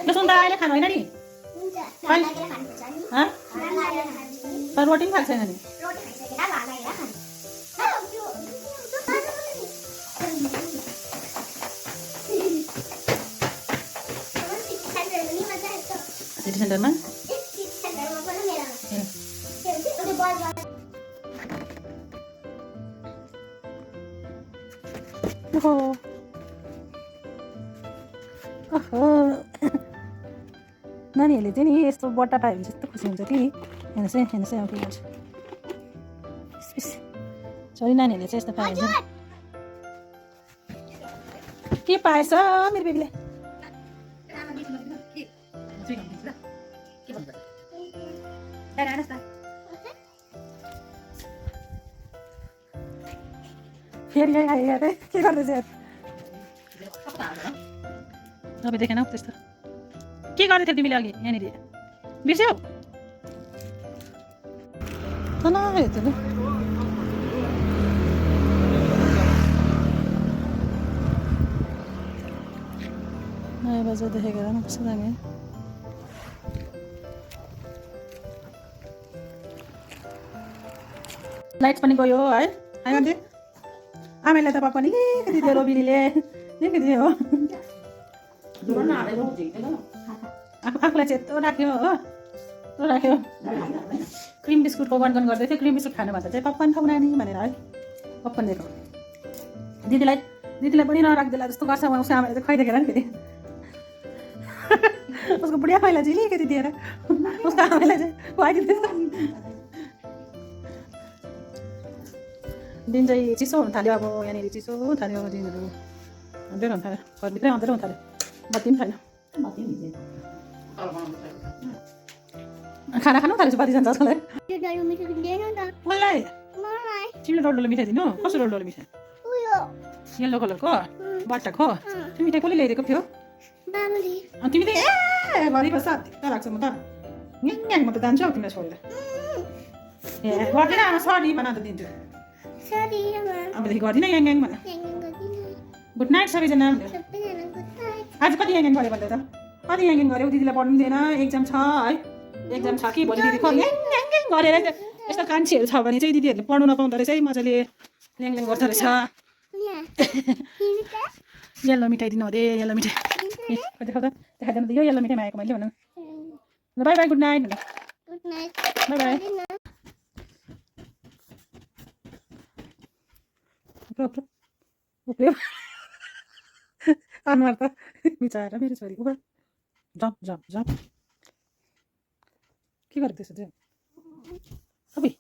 त्यसो त अहिले खानु होइन नि तर रोटी पनि खाएको छैन नि सिटी सेन्टरमा नानीहरूले चाहिँ नि यस्तो बट्टा पायो भने चाहिँ यस्तो खुसी हुन्छ कि हेर्नुहोस् है के भन्छ सरी नानीहरूले चाहिँ यस्तो पायो भने के पाएछ मेरो बेबीले फेरि आयो अरे के गर्दैछ तपाईँ देखेन त्यस्तो के गर्दै थियौ तिमीले अघि यहाँनिर बिर्स्यौ नयाँ बजार देखेको न कस्तो दामी लाइट पनि गयो है आइमान्छे आमाले त पापा नि लिखिदियो दियो रोबिनीले लिखिदियो हो आफूलाई चाहिँ यत्रो राख्यो हो राख्यो क्रिम बिस्कुटको गनगन गर्दै थियो क्रिम बिस्कुट खानु भन्दा चाहिँ पपकर्न खाऊ नानी भनेर है पपकर्न दिएको दिदीलाई पनि नराख्दैला जस्तो गर्छ उसको आमाले चाहिँ खुवाइदिएर नि फेरि उसको बुढिया खुवाइलाई चाहिँ अलिकति दिएर उसको आमालाई चाहिँ खुवाइदिँदैछ दिन चाहिँ चिसो हुन थाल्यो अब यहाँनिर चिसो थाल्यो दिनहरू अँध्यारो हुन थाल्यो घरभित्रै अँध्यारो हुन थाल्यो बत्ती पनि छैन खाना खानु थालेको बत्ती जान्छ जसलाई तिमीले डल्डोलो मिठाई दिनु कस्तो डल्डोलो मिठाई येल्लो कलरको बट्टाको त्यो मिठाई कसले ल्याइदिएको थियो तिमी त ए घरि बस्छ लाग्छ म त म त जान्छु हौ तिमीलाई छोडेर ए गर्दैन आमा सरी भन त दिन्छु अबदेखि गर्दिनँ याङ याङ भन गुड नाइट सबैजना आज कति याङ याङ गऱ्यो भन्दा त कति याङ याङ गऱ्यो दिदीलाई पढ्नु दिएन एक्जाम छ है एक्जाम छ कि भोलि दिदीको याङ याङ याङ गरेर यस्तो कान्छीहरू छ भने चाहिँ दिदीहरूले पढ्नु नपाउँदो रहेछ है मजाले याङ याङ गर्दो रहेछ येल्लो मिठाई दिनु अरे येल्लो मिठाई देखाउँदा देखाइदिनु त यो येल्लो मिठाई मागेको मैले भनौँ ल by by good night by by अनुहार त मिचाएर मेरो छोरी उभा जम्प जम्प जम्प के गरेको त्यसो चाहिँ सबै